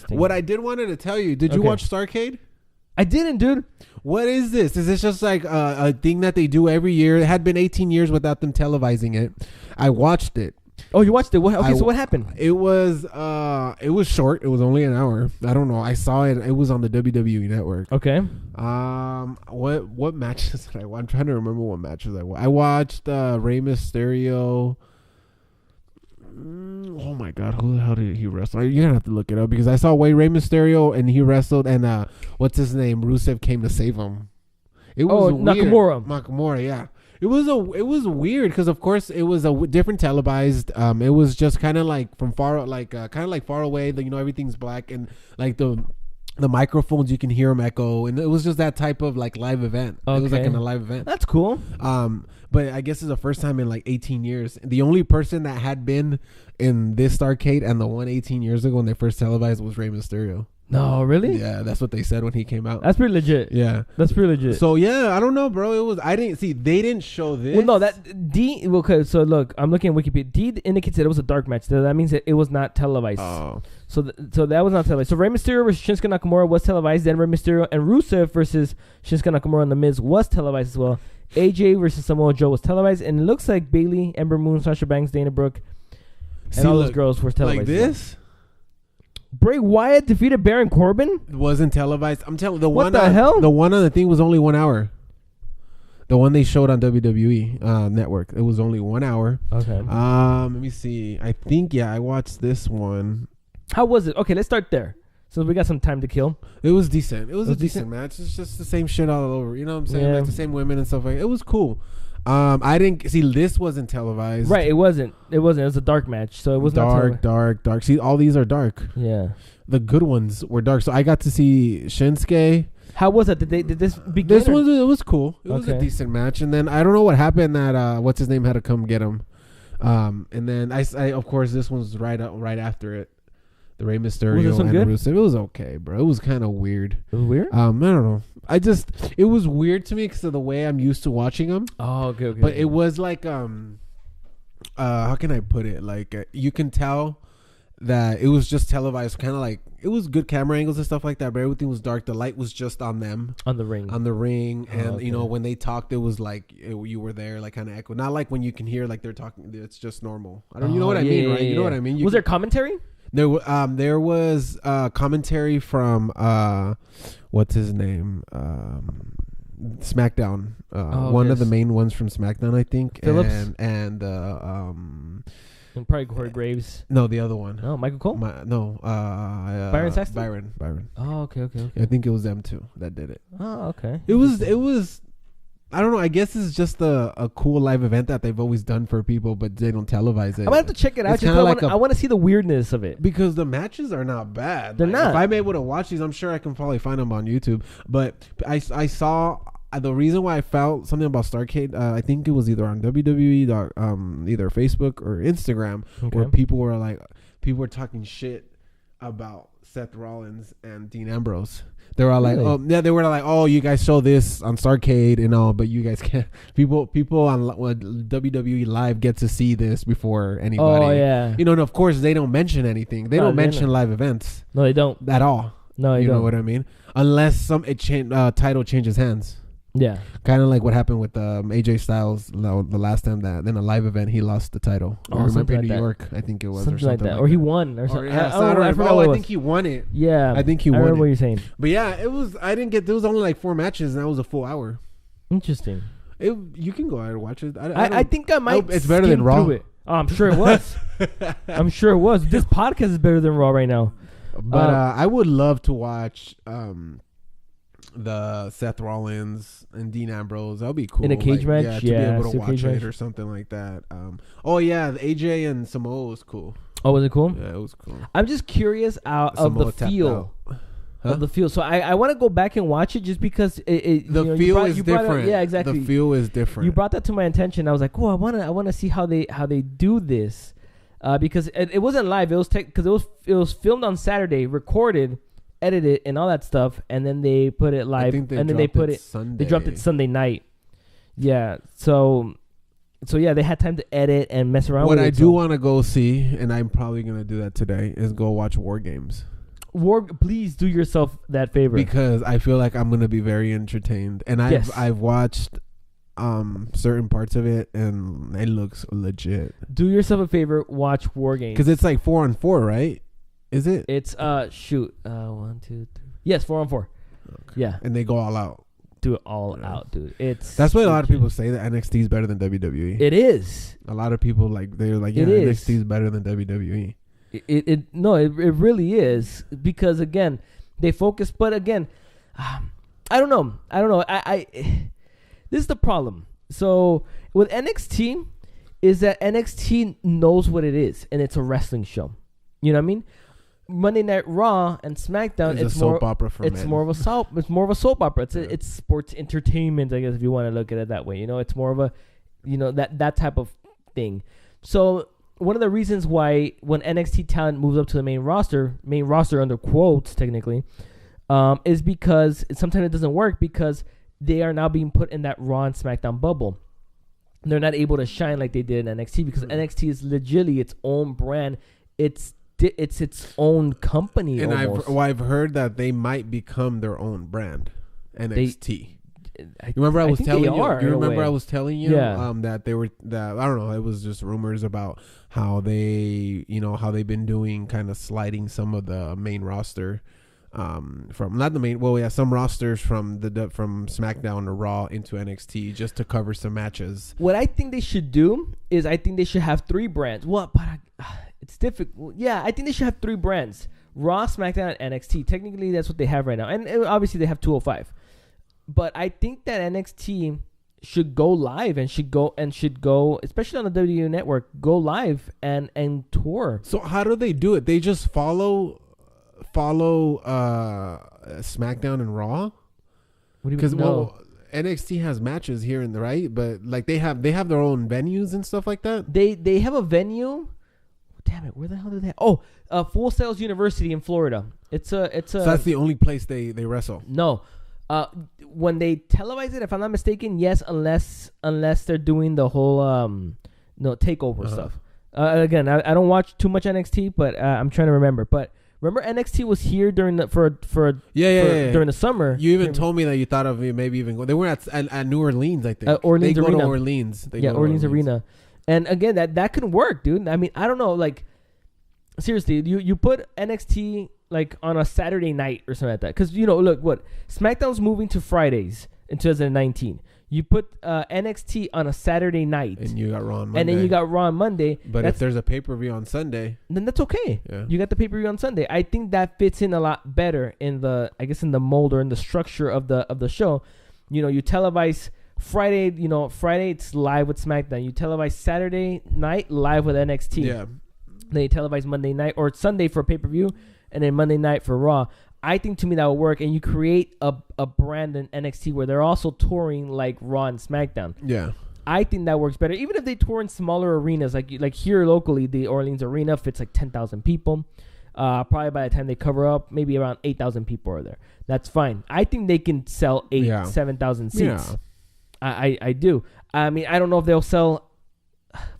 What I did wanted to tell you, did you watch Starrcade? I didn't, dude. What is this? Is this just like a thing that they do every year? It had been 18 years without them televising it. I watched it. Oh, you watched it? So what happened? It was short. It was only an hour. I don't know. I saw it. It was on the WWE Network. Okay. What matches did I watch? I'm trying to remember what matches I watched. I watched Rey Mysterio. Oh my God, who the hell did he wrestle? You're gonna have to look it up because I saw Rey Mysterio and he wrestled, and what's his name? Rusev came to save him. It was weird. Nakamura, yeah. It was weird because of course it was a different televised. It was just kind of like from far, far away. Everything's black and like the microphones you can hear them echo, and it was just that type of like live event. Okay. It was like in a live event. That's cool. But I guess it's the first time in like 18 years. The only person that had been in this Starrcade and the one 18 years ago when they first televised was Rey Mysterio. No, really? Yeah, that's what they said when he came out. That's pretty legit. Yeah, that's pretty legit. So yeah, I don't know, bro. They didn't show this. Well, no, that D. Okay, so look, I'm looking at Wikipedia. D indicates that it was a dark match. So that means that it was not televised. Oh, so that was not televised. So Rey Mysterio versus Shinsuke Nakamura was televised. Then Rey Mysterio and Rusev versus Shinsuke Nakamura and The Miz was televised as well. AJ versus Samoa Joe was televised, and it looks like Bayley, Ember Moon, Sasha Banks, Dana Brooke, and all those girls were televised. Like this. Bray Wyatt defeated Baron Corbin? It wasn't televised. I'm telling you, what the hell? The one on the thing was only 1 hour. The one they showed on WWE Network. It was only 1 hour. Okay. Let me see. I think I watched this one. How was it? Okay, let's start there. So we got some time to kill. It was decent. It was a decent match. It's just the same shit all over. You know what I'm saying? Yeah. Like the same women and stuff like that. It was cool. I didn't see this wasn't televised. Right, it wasn't. It was a dark match, so it was dark. See, all these are dark. Yeah. The good ones were dark. So I got to see Shinsuke. How was it? Did this begin? This one, it was cool. It was a decent match. And then I don't know what happened that what's his name had to come get him. And then I of course this one's right after it. The Rey Mysterio and Rusev. It was okay, bro. It was kind of weird. It was weird? I don't know. It was weird to me because of the way I'm used to watching them. Oh, okay. But it was like, how can I put it? Like, you can tell that it was just televised, kind of like, it was good camera angles and stuff like that, but everything was dark. The light was just on them. On the ring. And, when they talked, it was like, you were there, like kind of echo. Not like when you can hear, like they're talking, it's just normal. You know what I mean, right? You know what I mean? Was there commentary? There was commentary from what's his name, SmackDown. One of the main ones from SmackDown, I think. Phillips and probably Corey Graves. No, the other one. Oh, Michael Cole. Byron Saxton. Byron. Oh, okay. I think it was them too that did it. Oh, okay. It was. I don't know. I guess it's just a cool live event that they've always done for people, but they don't televise it. I'm gonna have to check it out. I want to see the weirdness of it because the matches are not bad. They're not. If I'm able to watch these, I'm sure I can probably find them on YouTube. But I saw the reason why I felt something about Starrcade. I think it was either on WWE, either Facebook or Instagram, where people were talking shit about Seth Rollins and Dean Ambrose. They were all like, they were like, oh, you guys show this on Starrcade and all, but you guys can't. People on WWE Live get to see this before anybody. Oh, yeah. And of course, they don't mention anything. They don't mention live events. No, they don't. At all. No, you know what I mean? Unless title changes hands. Yeah. Kind of like what happened with AJ Styles the last time that in a live event he lost the title. Oh, I remember in like New York, I think it was, something or something like that. Or he won or something. I think he won it. Yeah. I think he won. I remember what you're saying. But yeah, it was. I didn't get. There was only like 4 matches, and that was a full hour. Interesting. You can go out and watch it. I think I might. It's better than Raw. It. Oh, I'm sure it was. I'm sure it was. This podcast is better than Raw right now. But I would love to watch the Seth Rollins and Dean Ambrose. That would be cool. In a cage match? Yeah, to be able to watch it or something like that. Oh, yeah, the AJ and Samoa was cool. Oh, was it cool? Yeah, it was cool. I'm just curious of the feel. Of the feel. So I want to go back and watch it just because the feel is different. Yeah, exactly. The feel is different. You brought that to my attention. I was like, oh, I want to see how they do this, because it wasn't live. It was because it was filmed on Saturday, recorded, edited, and all that stuff, and then they put it live, and then they put it. Sunday. They dropped it Sunday night. Yeah. So yeah, they had time to edit and mess around. What with I it, do want to go see, and I'm probably gonna do that today, is go watch War Games. Please do yourself that favor, because I feel like I'm gonna be very entertained, and I've watched certain parts of it, and it looks legit. Do yourself a favor, watch War Games, because it's like 4-on-4, right? Is it? It's 1, 2, 3. Yes, 4-on-4. Okay. Yeah, and they go all out. Do it all out, dude. That's why a lot of people say that NXT is better than WWE. It is. A lot of people they're like, yeah, NXT is better than WWE. It really is, because again they focus, but again I don't know I this is the problem. So with NXT is that NXT knows what it is, and it's a wrestling show, you know what I mean? Monday Night Raw and SmackDown, it's more soap opera for men. It's more of a soap opera. It's sports entertainment, I guess, if you want to look at it that way. You know, it's more of a, that type of thing. So one of the reasons why when NXT talent moves up to the main roster under quotes technically, is because sometimes it doesn't work, because they are now being put in that Raw and SmackDown bubble. They're not able to shine like they did in NXT, because NXT is legitimately its own brand. It's its own company. And I've heard that they might become their own brand, NXT. I was telling you that they were, that I don't know, it was just rumors about how they've been doing, kind of sliding some of the main roster from not the main, some rosters from SmackDown or Raw into NXT, just to cover some matches. What I think they should do is I think they should have 3 brands. It's difficult. Yeah, I think they should have 3 brands: Raw, SmackDown, and NXT. Technically, that's what they have right now, and obviously they have 205. But I think that NXT should go live and should go, especially on the WWE Network, go live and tour. So how do they do it? They just follow SmackDown and Raw? What do you mean? No. NXT has matches here and right, but like they have their own venues and stuff like that. They have a venue. Damn it! Where the hell did they? Full Sails University in Florida. So that's the only place they wrestle. No. When they televise it, if I'm not mistaken, yes, unless they're doing the whole takeover stuff. Again, I don't watch too much NXT, but I'm trying to remember. But remember, NXT was here during the during the summer. You even told me that you thought of maybe even go. They were at New Orleans, I think. Orleans Arena. They go to Orleans. Orleans Arena. And again, that could work, dude. I mean, I don't know, like, seriously, you put NXT like on a Saturday night or something like that, because look, what SmackDown's moving to Fridays in 2019. You put NXT on a Saturday night, and you got Raw on Monday. And then you got Raw on Monday. But if there's a pay-per-view on Sunday, then that's okay. Yeah. You got the pay-per-view on Sunday. I think that fits in a lot better in the mold or in the structure of the show. You televise Friday, Friday it's live with SmackDown. You televise Saturday night live with NXT. Yeah. Then you televise Monday night or Sunday for pay-per-view, and then Monday night for Raw. I think to me that would work, and you create a brand in NXT where they're also touring like Raw and SmackDown. Yeah. I think that works better. Even if they tour in smaller arenas, like here locally, the Orleans Arena fits like 10,000 people. Probably by the time they cover up, maybe around 8,000 people are there. That's fine. I think they can sell 7,000 seats. Yeah. I do. I mean, I don't know if they'll sell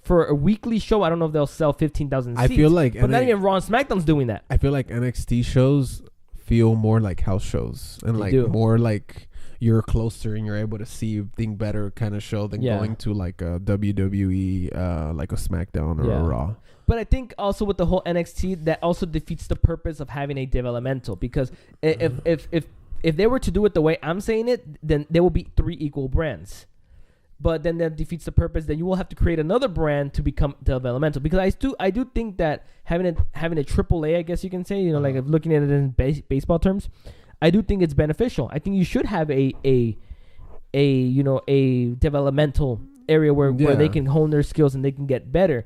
for a weekly show. I don't know if they'll sell 15,000 seats. I feel like, but not even Raw and SmackDown's doing that. I feel like NXT shows feel more like house shows, and like more like you're closer and you're able to see things better kind of show than going to like a WWE, like a SmackDown or a Raw. But I think also with the whole NXT, that also defeats the purpose of having a developmental, because if they were to do it the way I'm saying it, then there will be 3 equal brands. But then that defeats the purpose. Then you will have to create another brand to become developmental. Because I do think that having a AAA, I guess you can say, like looking at it in baseball terms, I do think it's beneficial. I think you should have a developmental area where they can hone their skills and they can get better.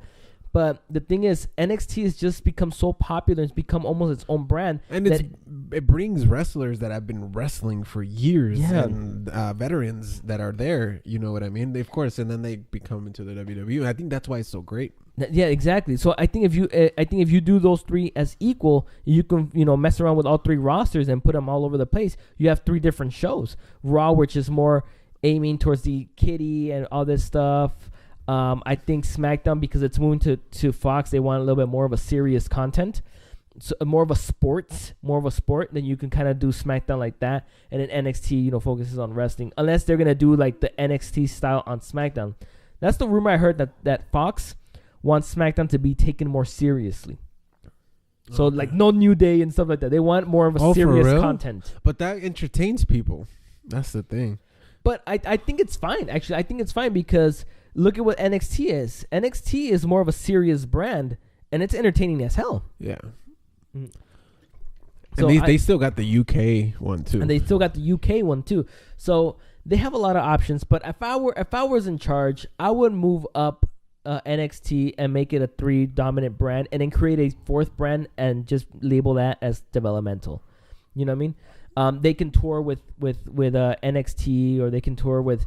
But the thing is, NXT has just become so popular. It's become almost its own brand. And it brings wrestlers that have been wrestling for years and veterans that are there. You know what I mean? Of course, and then they become into the WWE. I think that's why it's so great. Yeah, exactly. So I think if you do those 3 as equal, you can mess around with all 3 rosters and put them all over the place. You have 3 different shows. Raw, which is more aiming towards the kiddie and all this stuff. I think SmackDown, because it's moving to Fox, they want a little bit more of a serious content, so more of a sport. Then you can kind of do SmackDown like that, and then NXT, focuses on wrestling. Unless they're gonna do like the NXT style on SmackDown. That's the rumor I heard, that Fox wants SmackDown to be taken more seriously. So like no New Day and stuff like that. They want more of a serious content. But that entertains people. That's the thing. But I think it's fine. Actually, I think it's fine because look at what NXT is. NXT is more of a serious brand, and it's entertaining as hell. Yeah. Mm. So and they still got the UK one too. So they have a lot of options. But if I was in charge, I would move up NXT and make it a 3 dominant brand, and then create a 4th brand and just label that as developmental. You know what I mean? They can tour with NXT, or they can tour with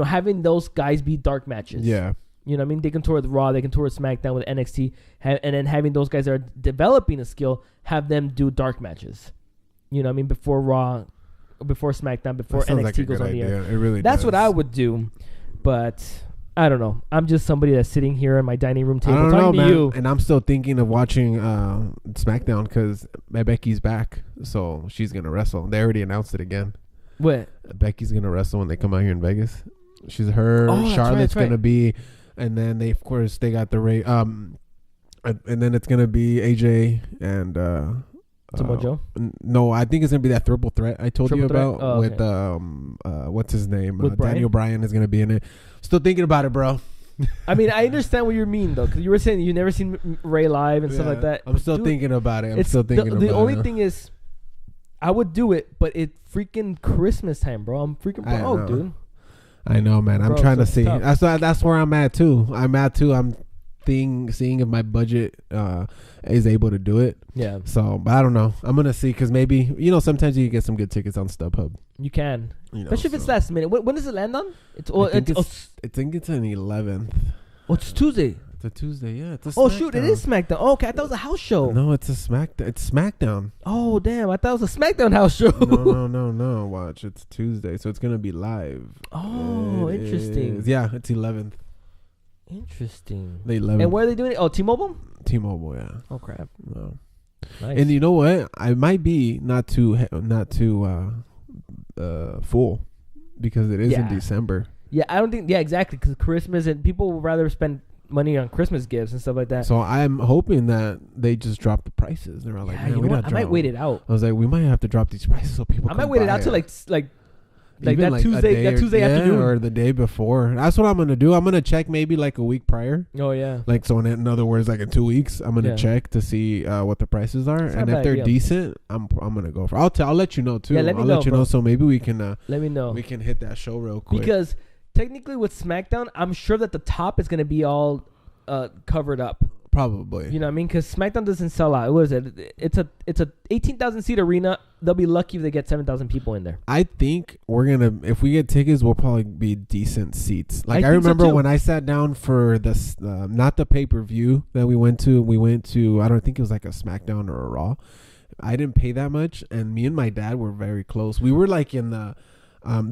having those guys be dark matches. Yeah. You know what I mean? They can tour with Raw, they can tour with SmackDown, with NXT, and then having those guys that are developing a skill, have them do dark matches. You know what I mean? Before Raw, before SmackDown, before NXT goes on the air. It really That's does. what I would do. But I don't know. I'm just somebody that's sitting here at my dining room table talking to you. And I'm still thinking of watching SmackDown because Becky's back. So she's going to wrestle. They already announced it again. What? Becky's going to wrestle when they come out here in Vegas. Charlotte's going to be. And then they got the Ray. And then it's going to be AJ and Samoa Joe? No, I think it's going to be that triple threat I told you about with what's his name? Daniel Bryan is going to be in it. Still thinking about it, bro. I mean, I understand what you mean, though, because you were saying you never seen Ray live and stuff like that. I'm still thinking about it. The only thing is, I would do it, but it's freaking Christmas time, bro. I'm freaking broke, dude. I know, man. I'm trying to see. That's where I'm at too. I'm seeing if my budget is able to do it. Yeah. So, but I don't know. I'm gonna see because maybe sometimes you can get some good tickets on StubHub. You can, especially if it's last minute. When does it land on? I think it's an 11th. Oh, it's Tuesday. It's a Tuesday. Yeah. It's a SmackDown. Shoot! It is SmackDown. Oh, okay, I thought it was a house show. No, it's a SmackDown. It's SmackDown. Oh, damn! I thought it was a SmackDown house show. No. Watch, it's Tuesday, so it's gonna be live. Oh, interesting. Yeah, it's 11th. Interesting. The 11th. And where are they doing it? Oh, T-Mobile. T-Mobile, yeah. Oh crap. No. Nice. And you know what? I might be not too full because it is in December. Yeah, I don't think. Yeah, exactly. Because Christmas and people would rather spend money on Christmas gifts and stuff like that. So I'm hoping that they just drop the prices. They're like, man, I might wait it out. I was like, we might have to drop these prices so people. I might wait it out till like that Tuesday afternoon or the day before. That's what I'm gonna do. I'm gonna check maybe like a week prior. Oh yeah. Like so, in other words, like in 2 weeks, I'm gonna check to see what the prices are, and if they're decent, I'm gonna go for. I'll let you know too. Yeah, I'll let you know. So maybe we can. Let me know. We can hit that show real quick because technically with SmackDown, I'm sure that the top is gonna be all covered up. Probably. You know what I mean? Because SmackDown doesn't sell out. What is it? It's a 18,000 seat arena. They'll be lucky if they get 7,000 people in there. I think if we get tickets, we'll probably be decent seats. Like I remember when I sat down for this, not the pay-per-view that we went to, I don't think it was like a SmackDown or a Raw. I didn't pay that much. And me and my dad were very close. We were like in the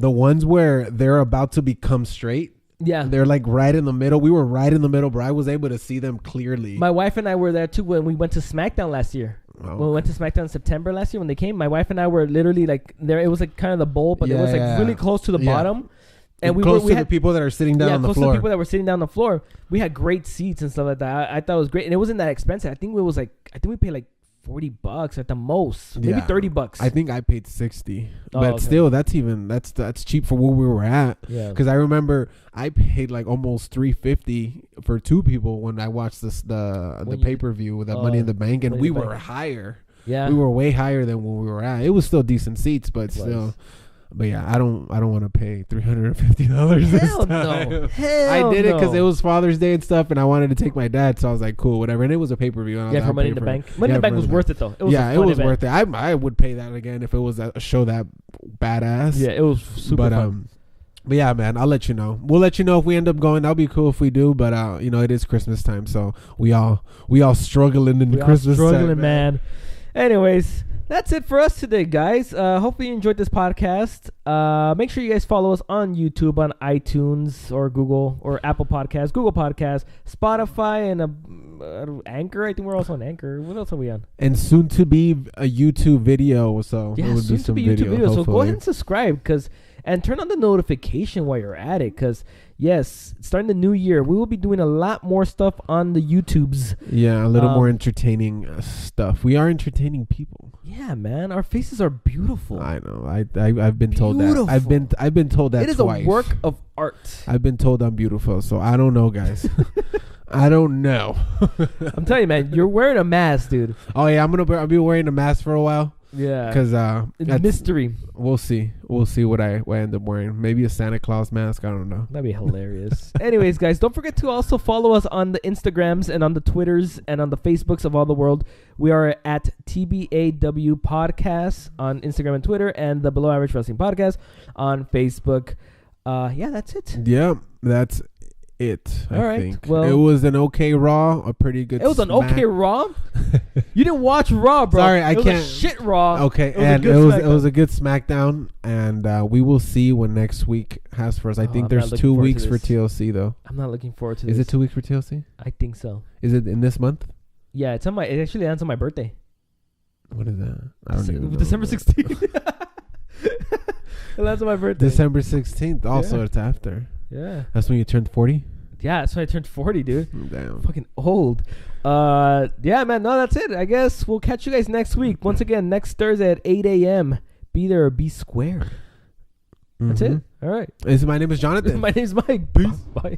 ones where they're about to become straight. Yeah. They're like right in the middle. We were right in the middle, bro. I was able to see them clearly. My wife and I were there too when we went to SmackDown last year. when we went to SmackDown in September last year when they came. My wife and I were literally like there. It was like kind of the bowl, but it was like really close to the bottom. And we had the people that are sitting down on the floor. Close to the people that were sitting down on the floor. We had great seats and stuff like that. I thought it was great, and it wasn't that expensive. I think we paid like $40 at the most, maybe $30. I think I paid $60, but still, that's cheap for where we were at. Yeah, because I remember I paid like almost $350 for 2 people when I watched the pay-per-view with that Money in the Bank, and we were higher. Yeah, we were way higher than when we were at. It was still decent seats, but still. But yeah, I don't want to pay $350 this time. No. I did it because it was Father's Day and stuff, and I wanted to take my dad, so I was like, cool, whatever. And it was a pay-per-view. Yeah, for Money in the Bank. Money in the Bank was worth it though. It was worth it. I would pay that again if it was a show that badass. Yeah, it was super fun. But yeah, man, I'll let you know. We'll let you know if we end up going. That'll be cool if we do. But it is Christmas time, so we all struggling in the Christmas time, man. Anyways. That's it for us today, guys. Hopefully you enjoyed this podcast. Make sure you guys follow us on YouTube, on iTunes, or Google, or Apple Podcasts, Google Podcasts, Spotify, and Anchor. I think we're also on Anchor. What else are we on? And soon to be a YouTube video. So yeah, soon to be YouTube video. So go ahead and subscribe, and turn on the notification while you're at it, because yes, starting the new year, we will be doing a lot more stuff on the YouTubes. Yeah, a little more entertaining stuff. We are entertaining people. Yeah, man, our faces are beautiful. I know. I've been told that. I've been told that. It is twice. A work of art. I've been told I'm beautiful, so I don't know, guys. I don't know. I'm telling you, man, you're wearing a mask, dude. Oh yeah, I'll be wearing a mask for a while. Yeah, because it's mystery. We'll see what I end up wearing. Maybe a Santa Claus mask. I don't know. That'd be hilarious. Anyways, guys, don't forget to also follow us on the Instagrams and on the Twitters and on the Facebooks of all the world. We are at TBAW Podcast on Instagram and Twitter, and the Below Average Wrestling Podcast on Facebook. Yeah, that's it. Yeah, that's it. I think. Well, it was an okay Raw, a pretty good. It was an okay Raw. You didn't watch Raw, bro. Sorry, I can't. It was a shit Raw. Okay, and it was a good SmackDown, and we will see what next week has for us. I think there's 2 weeks for TLC though. I'm not looking forward to this. Is it 2 weeks for TLC? I think so. Is it in this month? Yeah, it actually ends on my birthday. What is that? I don't even know. December 16th. That's my birthday. December 16th. Also, it's after. Yeah. That's when you turned 40? Yeah, that's when I turned 40, dude. Damn. Fucking old. Yeah, man. No, that's it. I guess we'll catch you guys next week. Once again, next Thursday at 8 a.m. Be there or be square. That's it. All right. My name is Jonathan. My name is Mike. Peace. Bye.